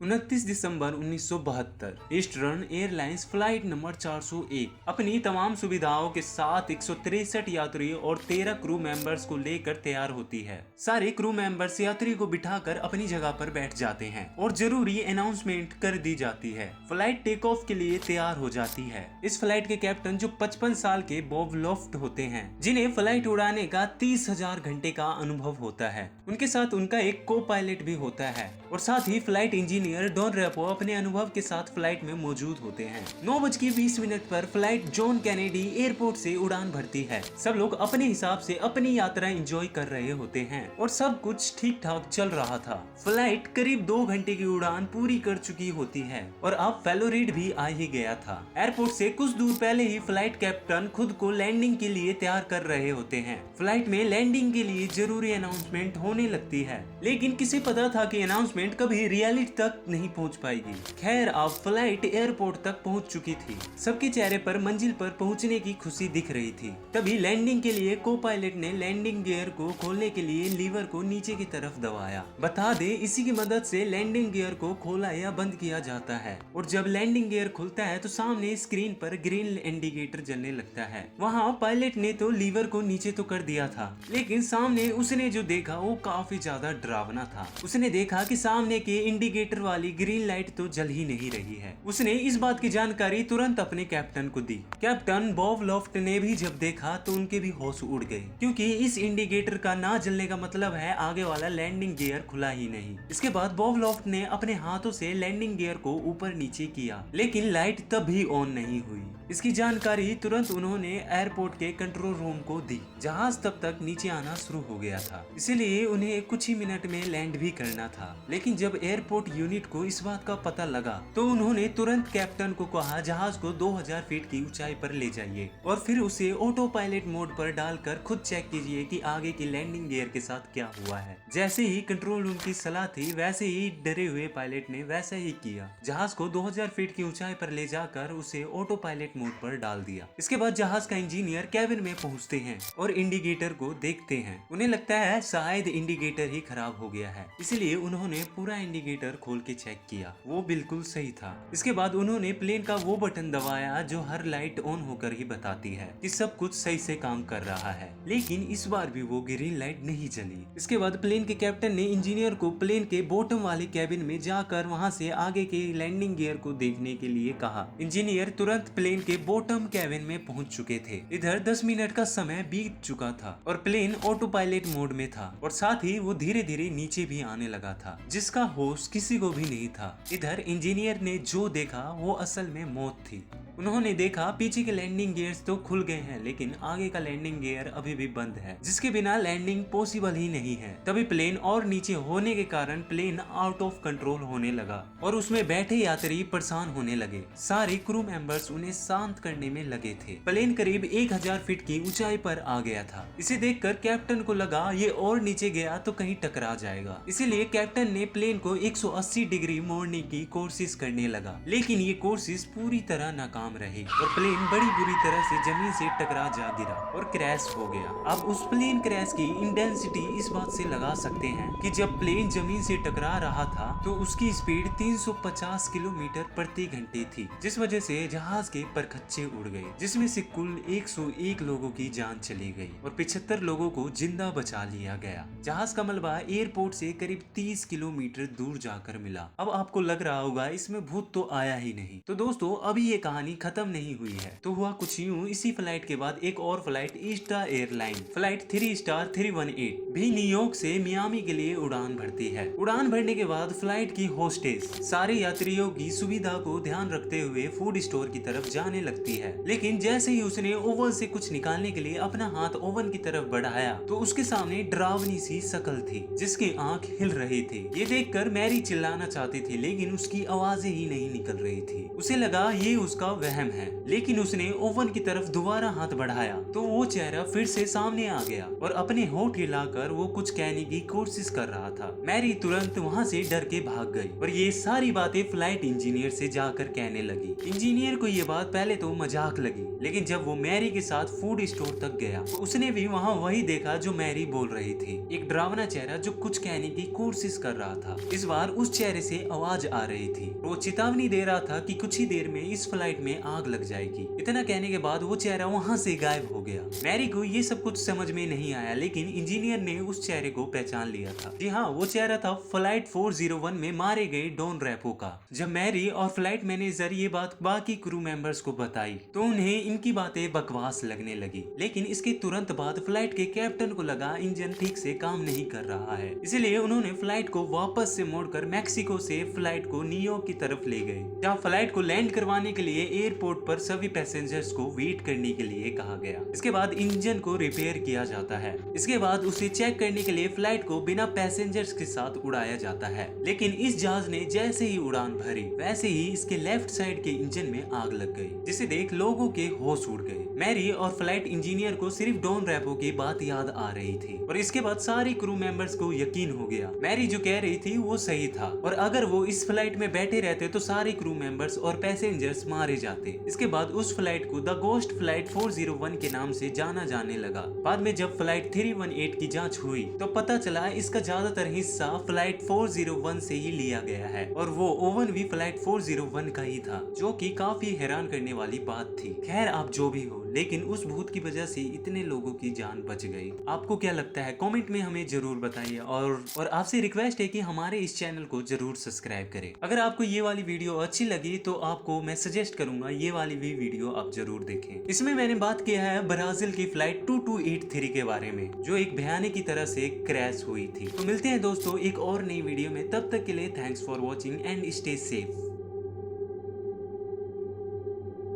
29 दिसंबर 1972 eastern airlines flight number 401 अपनी तमाम सुविधाओं के साथ 163 यात्री और 13 क्रू मेंबर्स को लेकर तैयार होती है। सारे क्रू मेंबर्स यात्री को बिठाकर अपनी जगह पर बैठ जाते हैं और जरूरी अनाउंसमेंट कर दी जाती है। फ्लाइट टेक ऑफ के लिए तैयार हो जाती है। इस फ्लाइट के कैप्टन जो 55 साल के बॉब लॉफ्ट होते हैं, जिन्हें फ्लाइट उड़ाने का 30,000 घंटे का अनुभव होता है। उनके साथ उनका एक को पायलट भी होता है और साथ ही फ्लाइट इंजीनियर डॉन रेपो अपने अनुभव के साथ फ्लाइट में मौजूद होते हैं। 9:20 पर फ्लाइट जॉन कैनेडी एयरपोर्ट से उड़ान भरती है। सब लोग अपने हिसाब से अपनी यात्रा एंजॉय कर रहे होते हैं और सब कुछ ठीक ठाक चल रहा था। फ्लाइट करीब 2 घंटे की उड़ान पूरी कर चुकी होती है और अब फ्लोरिडा भी आ ही गया था। एयरपोर्ट से कुछ दूर पहले ही फ्लाइट कैप्टन खुद को लैंडिंग के लिए तैयार कर रहे होते हैं। फ्लाइट में लैंडिंग के लिए जरूरी अनाउंसमेंट होने लगती है, लेकिन किसे पता था कि अनाउंसमेंट कभी रियलिटी तक नहीं पहुंच पाएगी। खैर, अब फ्लाइट एयरपोर्ट तक पहुंच चुकी थी। सबके चेहरे पर मंजिल पर पहुंचने की खुशी दिख रही थी। तभी लैंडिंग के लिए को पायलट ने लैंडिंग गियर को खोलने के लिए लीवर को नीचे की तरफ दबाया। बता दे, इसी की मदद से लैंडिंग गियर को खोला या बंद किया जाता है और जब लैंडिंग गियर खुलता है तो सामने स्क्रीन पर ग्रीन इंडिकेटर जलने लगता है। वहाँ पायलट ने तो लीवर को नीचे तो कर दिया था, लेकिन सामने उसने जो देखा वो काफी ज्यादा डरावना था। उसने देखा कि सामने के इंडिकेटर वाली ग्रीन लाइट तो जल ही नहीं रही है। उसने इस बात की जानकारी तुरंत अपने कैप्टन को दी। कैप्टन बॉब लॉफ्ट ने भी जब देखा तो उनके भी होश उड़ गए, क्योंकि इस इंडिकेटर का ना जलने का मतलब है आगे वाला लैंडिंग गियर खुला ही नहीं। इसके बाद बॉब लॉफ्ट ने अपने हाथों से लैंडिंग गियर को ऊपर नीचे किया, लेकिन लाइट तब भी ऑन नहीं हुई। इसकी जानकारी तुरंत उन्होंने एयरपोर्ट के कंट्रोल रूम को दी। जहाज तब तक नीचे आना शुरू हो गया था, इसलिए उन्हें कुछ ही मिनट में लैंड भी करना था। लेकिन जब एयरपोर्ट यूनिट को इस बात का पता लगा तो उन्होंने तुरंत कैप्टन को कहा जहाज को 2000 फीट की ऊंचाई पर ले जाइए और फिर उसे ऑटो पायलट मोड पर डालकर खुद चेक कीजिए कि आगे की लैंडिंग गियर के साथ क्या हुआ है। जैसे ही कंट्रोल रूम की सलाह थी, वैसे ही डरे हुए पायलट ने वैसा ही किया। जहाज को 2000 फीट की ऊंचाई पर ले जाकर उसे ऑटो पायलट मोड पर डाल दिया। इसके बाद जहाज का इंजीनियर कैबिन में पहुंचते हैं और इंडिकेटर को देखते हैं। उन्हें लगता है शायद इंडिकेटर ही खराब हो गया है, इसलिए उन्होंने पूरा इंडिकेटर खोल के चेक किया। वो बिल्कुल सही था। इसके बाद उन्होंने प्लेन का वो बटन दबाया जो हर लाइट ऑन होकर ही बताती है कि सब कुछ सही से काम कर रहा है, लेकिन इस बार भी वो ग्रीन लाइट नहीं जली। इसके बाद प्लेन के कैप्टन ने इंजीनियर को प्लेन के बॉटम वाले कैबिन में जाकर वहां से आगे के लैंडिंग गियर को देखने के लिए कहा। इंजीनियर तुरंत प्लेन के बॉटम कैबिन में पहुंच चुके थे। इधर 10 मिनट का समय बीत चुका था और प्लेन ऑटो पायलट मोड में था और साथ ही वो धीरे धीरे नीचे भी आने लगा था, जिसका होश किसी को भी नहीं था। इधर इंजीनियर ने जो देखा वो असल में मौत थी। उन्होंने देखा पीछे के लैंडिंग गियर्स तो खुल गए हैं, लेकिन आगे का लैंडिंग गियर अभी भी बंद है, जिसके बिना लैंडिंग पॉसिबल ही नहीं है। तभी प्लेन और नीचे होने के कारण प्लेन आउट ऑफ कंट्रोल होने लगा और उसमें बैठे यात्री परेशान होने लगे। सारे क्रू मेंबर्स उन्हें शांत करने में लगे थे। प्लेन करीब 1000 फीट की ऊंचाई पर आ गया था। इसे देखकर कैप्टन को लगा ये और नीचे गया तो कहीं टकरा जाएगा, इसीलिए कैप्टन ने प्लेन को 180 डिग्री मोड़ने की कोशिश करने लगा, लेकिन ये कोशिश पूरी तरह नाकाम रही और प्लेन बड़ी बुरी तरह से जमीन से टकरा जा गिरा और क्रैश हो गया। अब उस प्लेन क्रैश की इंटेंसिटी इस बात से लगा सकते हैं कि जब प्लेन जमीन से टकरा रहा था तो उसकी स्पीड 350 किलोमीटर प्रति घंटे थी, जिस वजह से जहाज के परखच्चे उड़ गए, जिसमें से कुल 101 लोगों की जान चली गई और 75 लोगों को जिंदा बचा लिया गया। जहाज का मलबा एयरपोर्ट से करीब 30 किलोमीटर दूर जाकर मिला। अब आपको लग रहा होगा इसमें भूत तो आया ही नहीं। तो दोस्तों, अभी ये कहानी खत्म नहीं हुई है। तो हुआ कुछ यूं, इसी फ्लाइट के बाद एक और flight Easter airline flight 3 star 318 भी न्यूयॉर्क से मियामी के लिए उड़ान भरती है। उड़ान भरने के बाद फ्लाइट की होस्टेस सारे यात्रियों की सुविधा को ध्यान रखते हुए फूड स्टोर की तरफ जाने लगती है, लेकिन जैसे ही उसने ओवन से कुछ निकालने के लिए अपना हाथ ओवन की तरफ बढ़ाया तो उसके सामने डरावनी सी शक्ल थी, जिसकी आंख हिल रही थी। ये देखकर मैरी चिल्लाना चाहती थी, लेकिन उसकी आवाजें ही नहीं निकल रही थी। उसे लगा ये उसका वहम है, लेकिन उसने ओवन की तरफ दोबारा हाथ बढ़ाया तो वो चेहरा फिर से सामने आ गया और अपने होठ हिलाकर वो कुछ कहने की कोशिश कर रहा था। मैरी तुरंत वहाँ से डर के भाग गई और ये सारी बातें फ्लाइट इंजीनियर से जाकर कहने लगी। इंजीनियर को ये बात पहले तो मजाक लगी, लेकिन जब वो मैरी के साथ फूड स्टोर तक गया तो उसने भी वहाँ वही देखा जो मैरी बोल रही थी, एक डरावना चेहरा जो कुछ कहने की कोशिश कर रहा था। इस बार उस चेहरे से आवाज आ रही थी, वो चेतावनी दे रहा था कि कुछ ही देर में इस फ्लाइट में आग लग जाएगी। इतना कहने के बाद वो चेहरा वहाँ से गायब हो गया। मैरी को ये सब कुछ समझ में नहीं आया, लेकिन इंजीनियर ने उस चेहरे को पहचान लिया था। जी हाँ, वो चेहरा था फ्लाइट 401 में मारे गए डॉन रैपो का। जब मैरी और फ्लाइट मैनेजर ये बात बाकी क्रू मेंबर्स को बताई तो उन्हें इनकी बातें बकवास लगने लगी, लेकिन इसके तुरंत बाद फ्लाइट के कैप्टन को लगा इंजन ठीक से काम नहीं कर रहा है, इसलिए उन्होंने फ्लाइट को वापस से मोड़कर मैक्सिको से फ्लाइट को न्यूयॉर्क की तरफ ले गए, जहाँ फ्लाइट को लैंड करवाने के लिए एयरपोर्ट पर सभी पैसेंजर्स को वेट करने के लिए कहा गया। इसके बाद इंजन को रिपेयर किया जाता है। इसके बाद उसे चेक करने के लिए फ्लाइट को बिना पैसेंजर्स के साथ उड़ाया जाता है, लेकिन इस जहाज ने जैसे ही उड़ान भरी वैसे ही इसके लेफ्ट साइड के इंजन में आग लग गई, जिसे देख लोगों के होश उड़ गए। मैरी और फ्लाइट इंजीनियर को सिर्फ डॉन रैपो की बात याद आ रही थी और इसके बाद सारे क्रू मेंबर्स को यकीन हो गया मैरी जो कह रही थी वो सही था और अगर वो इस फ्लाइट में बैठे रहते तो सारे क्रू मेंबर्स और पैसेंजर्स मारे जाते। इसके बाद उस फ्लाइट को द गोस्ट फ्लाइट 401 के नाम से जाना जाने लगा। बाद में जब फ्लाइट 318 की जांच हुई तो पता चला इसका ज्यादातर हिस्सा फ्लाइट 401 से ही लिया गया है और वो ओवन भी फ्लाइट 401 का ही था, जो कि काफी हैरान करने वाली बात थी। खैर, आप जो भी हो, लेकिन उस भूत की वजह से इतने लोगों की जान बच गई। आपको क्या लगता है कमेंट में हमें जरूर बताइए और आपसे रिक्वेस्ट है कि हमारे इस चैनल को जरूर सब्सक्राइब करें। अगर आपको ये वाली वीडियो अच्छी लगी तो आपको मैं सजेस्ट करूंगा ये वाली भी वीडियो आप जरूर देखें। इसमें मैंने बात किया है ब्राजील की फ्लाइट 2283 के बारे में, जो एक भयानक की तरह से क्रैश हुई थी। तो मिलते हैं दोस्तों एक और नई वीडियो में, तब तक के लिए thanks for watching and stay safe.